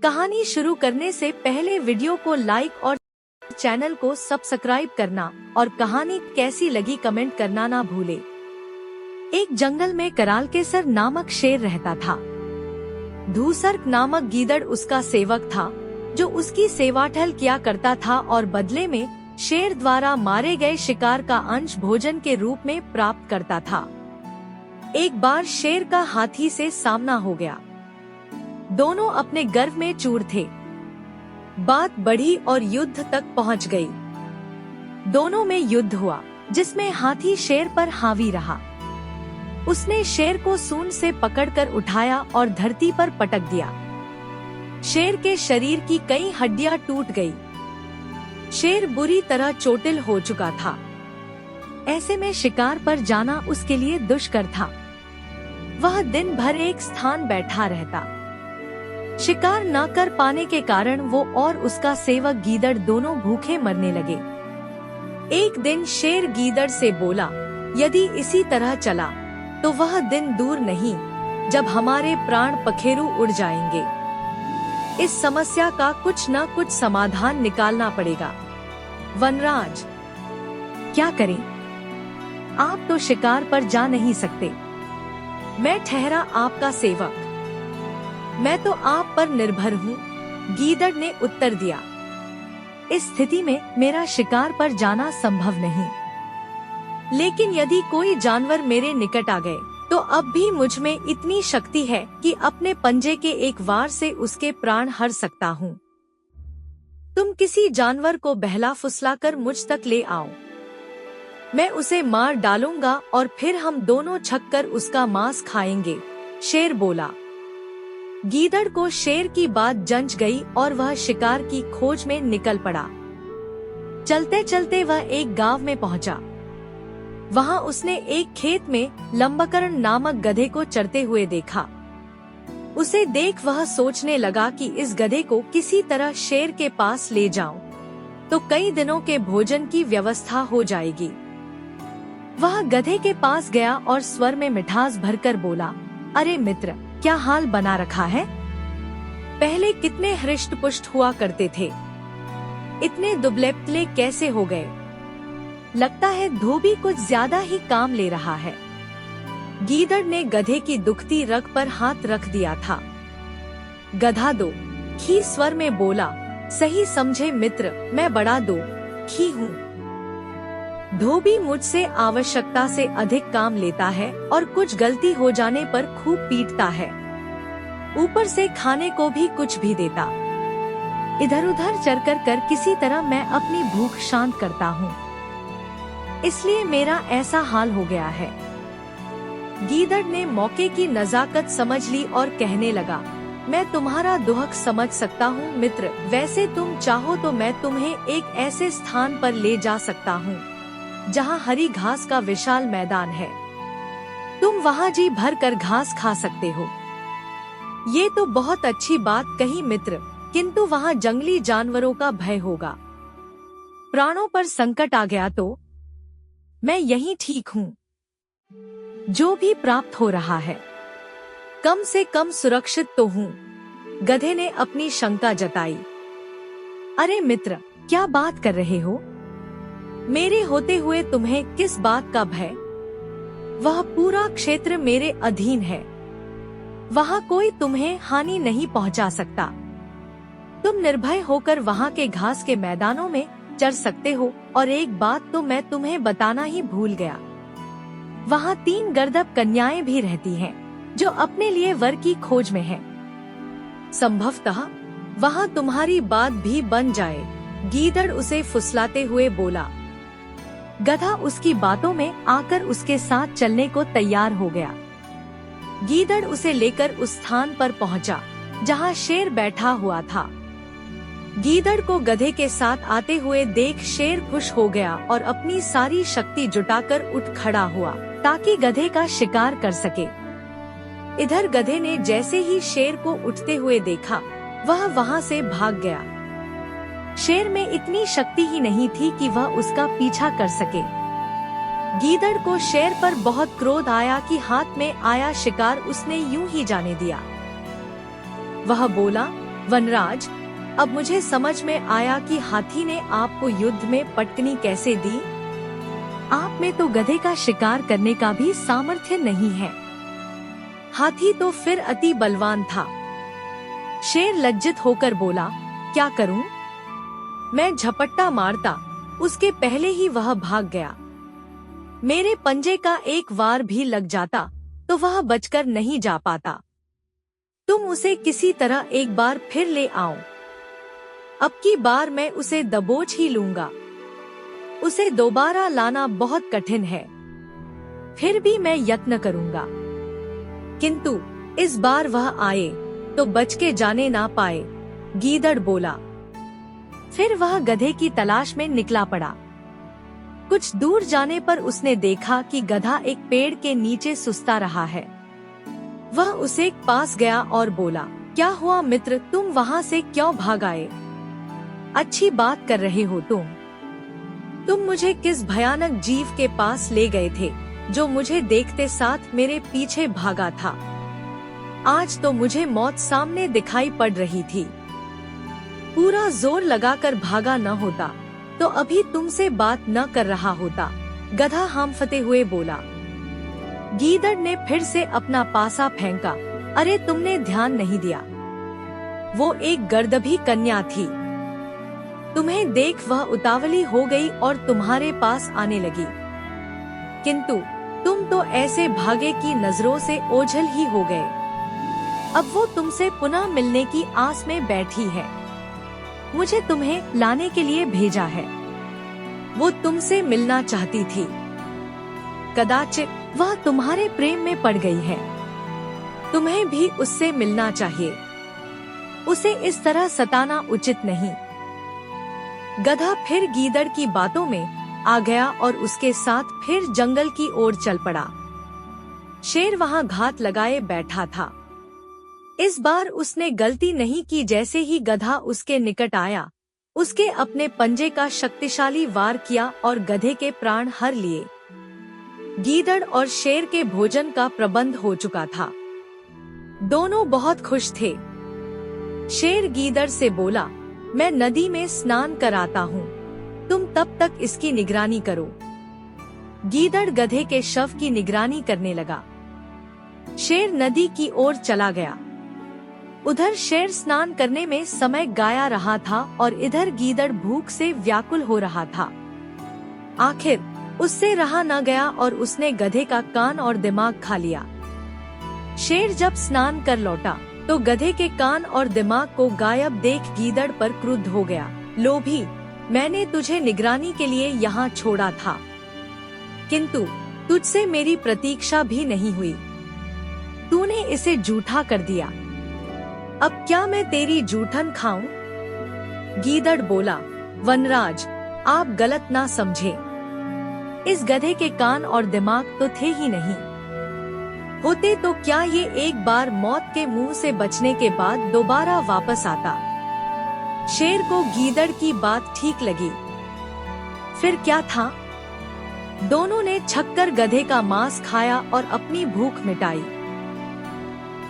कहानी शुरू करने से पहले वीडियो को लाइक और चैनल को सब्सक्राइब करना और कहानी कैसी लगी कमेंट करना ना भूले। एक जंगल में करालकेसर नामक शेर रहता था। धूसर्क नामक गीदड़ उसका सेवक था, जो उसकी सेवाठल किया करता था और बदले में शेर द्वारा मारे गए शिकार का अंश भोजन के रूप में प्राप्त करता था। एक बार शेर का हाथी से सामना हो गया। दोनों अपने गर्व में चूर थे। बात बढ़ी और युद्ध तक पहुंच गई। दोनों में युद्ध हुआ, जिसमें हाथी शेर पर हावी रहा। उसने शेर को सूंड से पकड़कर उठाया और धरती पर पटक दिया। शेर के शरीर की कई हड्डियां टूट गई। शेर बुरी तरह चोटिल हो चुका था। ऐसे में शिकार पर जाना उसके लिए दुष्कर था। वह दिन भर एक स्थान बैठा रहता। शिकार न कर पाने के कारण वो और उसका सेवक गीदड़ दोनों भूखे मरने लगे। एक दिन शेर गीदड़ से बोला, यदि इसी तरह चला तो वह दिन दूर नहीं जब हमारे प्राण पखेरु उड़ जाएंगे। इस समस्या का कुछ न कुछ समाधान निकालना पड़ेगा। वनराज, क्या करें? आप तो शिकार पर जा नहीं सकते। मैं ठहरा आपका सेवक। मैं तो आप पर निर्भर हूँ, गीदड़ ने उत्तर दिया। इस स्थिति में मेरा शिकार पर जाना संभव नहीं, लेकिन यदि कोई जानवर मेरे निकट आ गए तो अब भी मुझ में इतनी शक्ति है कि अपने पंजे के एक वार से उसके प्राण हर सकता हूँ। तुम किसी जानवर को बहला फुसलाकर मुझ तक ले आओ। मैं उसे मार डालूंगा और फिर हम दोनों छककर उसका मांस खाएंगे, शेर बोला। गीदड़ को शेर की बात जंच गई और वह शिकार की खोज में निकल पड़ा। चलते चलते वह एक गांव में पहुंचा। वहां उसने एक खेत में लंबकर्ण नामक गधे को चरते हुए देखा। उसे देख वह सोचने लगा कि इस गधे को किसी तरह शेर के पास ले जाऊं तो कई दिनों के भोजन की व्यवस्था हो जाएगी। वह गधे के पास गया और स्वर में मिठास भरकर बोला, अरे मित्र, क्या हाल बना रखा है? पहले कितने हृष्ट पुष्ट हुआ करते थे, इतने दुबले पतले कैसे हो गए? लगता है धोबी कुछ ज्यादा ही काम ले रहा है। गीदड़ ने गधे की दुखती रग पर हाथ रख दिया था। गधा दो खी स्वर में बोला, सही समझे मित्र, मैं बड़ा दो खी हूँ। धोबी मुझसे आवश्यकता से अधिक काम लेता है और कुछ गलती हो जाने पर खूब पीटता है। ऊपर से खाने को भी कुछ भी देता। इधर उधर चरकर कर किसी तरह मैं अपनी भूख शांत करता हूँ, इसलिए मेरा ऐसा हाल हो गया है। गीदड़ ने मौके की नजाकत समझ ली और कहने लगा, मैं तुम्हारा दुख समझ सकता हूँ मित्र। वैसे तुम चाहो तो मैं तुम्हें एक ऐसे स्थान पर ले जा सकता हूँ जहाँ हरी घास का विशाल मैदान है। तुम वहाँ जी भर कर घास खा सकते हो। ये तो बहुत अच्छी बात कही मित्र, किंतु वहाँ जंगली जानवरों का भय होगा। प्राणों पर संकट आ गया तो मैं यहीं ठीक हूँ। जो भी प्राप्त हो रहा है कम से कम सुरक्षित तो हूँ, गधे ने अपनी शंका जताई। अरे मित्र, क्या बात कर रहे हो? मेरे होते हुए तुम्हें किस बात का भय? वह पूरा क्षेत्र मेरे अधीन है। वहाँ कोई तुम्हें हानि नहीं पहुँचा सकता। तुम निर्भय होकर वहाँ के घास के मैदानों में चर सकते हो। और एक बात तो मैं तुम्हें बताना ही भूल गया, वहाँ 3 गर्दभ कन्याएं भी रहती हैं, जो अपने लिए वर की खोज में हैं। संभवतः वहाँ तुम्हारी बात भी बन जाए, गीदड़ उसे फुसलाते हुए बोला। गधा उसकी बातों में आकर उसके साथ चलने को तैयार हो गया। गीदड़ उसे लेकर उस स्थान पर पहुंचा जहां शेर बैठा हुआ था। गीदड़ को गधे के साथ आते हुए देख शेर खुश हो गया और अपनी सारी शक्ति जुटाकर उठ खड़ा हुआ ताकि गधे का शिकार कर सके। इधर गधे ने जैसे ही शेर को उठते हुए देखा, वह वहां से भाग गया। शेर में इतनी शक्ति ही नहीं थी कि वह उसका पीछा कर सके। गीदड़ को शेर पर बहुत क्रोध आया कि हाथ में आया शिकार उसने यूं ही जाने दिया। वह बोला, वनराज, अब मुझे समझ में आया कि हाथी ने आपको युद्ध में पटकनी कैसे दी। आप में तो गधे का शिकार करने का भी सामर्थ्य नहीं है। हाथी तो फिर अति बलवान था। शेर लज्जित होकर बोला, क्या करूं? मैं झपट्टा मारता, उसके पहले ही वह भाग गया। मेरे पंजे का एक वार भी लग जाता तो वह बचकर नहीं जा पाता। तुम उसे किसी तरह एक बार फिर ले आओ। अब की बार मैं उसे दबोच ही लूंगा। उसे दोबारा लाना बहुत कठिन है, फिर भी मैं यत्न करूंगा। किंतु इस बार वह आए तो बच के जाने ना पाए, गीदड़ बोला। फिर वह गधे की तलाश में निकला पड़ा। कुछ दूर जाने पर उसने देखा कि गधा एक पेड़ के नीचे सुस्ता रहा है। वह उसे पास गया और बोला, क्या हुआ मित्र, तुम वहाँ से क्यों भाग आए? अच्छी बात कर रहे हो तुम मुझे किस भयानक जीव के पास ले गए थे जो मुझे देखते साथ मेरे पीछे भागा था। आज तो मुझे मौत सामने दिखाई पड़ रही थी। पूरा जोर लगाकर भागा न होता तो अभी तुमसे बात न कर रहा होता, गधा हांफते हुए बोला। गीदड़ ने फिर से अपना पासा फेंका। अरे तुमने ध्यान नहीं दिया, वो एक गर्दभी कन्या थी। तुम्हें देख वह उतावली हो गई और तुम्हारे पास आने लगी, किंतु तुम तो ऐसे भागे कि नजरों से ओझल ही हो गए। अब वो तुमसे पुनः मिलने की आस में बैठी है। मुझे तुम्हें लाने के लिए भेजा है। वो तुमसे मिलना चाहती थी। कदाचित वह तुम्हारे प्रेम में पड़ गई है। तुम्हें भी उससे मिलना चाहिए। उसे इस तरह सताना उचित नहीं। गधा फिर गीदड़ की बातों में आ गया और उसके साथ फिर जंगल की ओर चल पड़ा। शेर वहां घात लगाए बैठा था। इस बार उसने गलती नहीं की। जैसे ही गधा उसके निकट आया, उसके अपने पंजे का शक्तिशाली वार किया और गधे के प्राण हर लिए। गीदड़ और शेर के भोजन का प्रबंध हो चुका था। दोनों बहुत खुश थे। शेर गीदड़ से बोला, मैं नदी में स्नान कराता हूँ, तुम तब तक इसकी निगरानी करो। गीदड़ गधे के शव की निगरानी करने लगा। शेर नदी की ओर चला गया। उधर शेर स्नान करने में समय गाया रहा था और इधर गीदड़ भूख से व्याकुल हो रहा था। आखिर उससे रहा न गया और उसने गधे का कान और दिमाग खा लिया। शेर जब स्नान कर लौटा तो गधे के कान और दिमाग को गायब देख गीदड़ पर क्रुद्ध हो गया। लोभी, मैंने तुझे निगरानी के लिए यहाँ छोड़ा था, किंतु तुझसे मेरी प्रतीक्षा भी नहीं हुई। तूने इसे जूठा कर दिया। अब क्या मैं तेरी जूठन खाऊं? गीदड़ बोला, वनराज, आप गलत ना समझे। इस गधे के कान और दिमाग तो थे ही नहीं। होते तो क्या ये एक बार मौत के मुंह से बचने के बाद दोबारा वापस आता? शेर को गीदड़ की बात ठीक लगी। फिर क्या था? दोनों ने छक्कर गधे का मांस खाया और अपनी भूख मिटाई।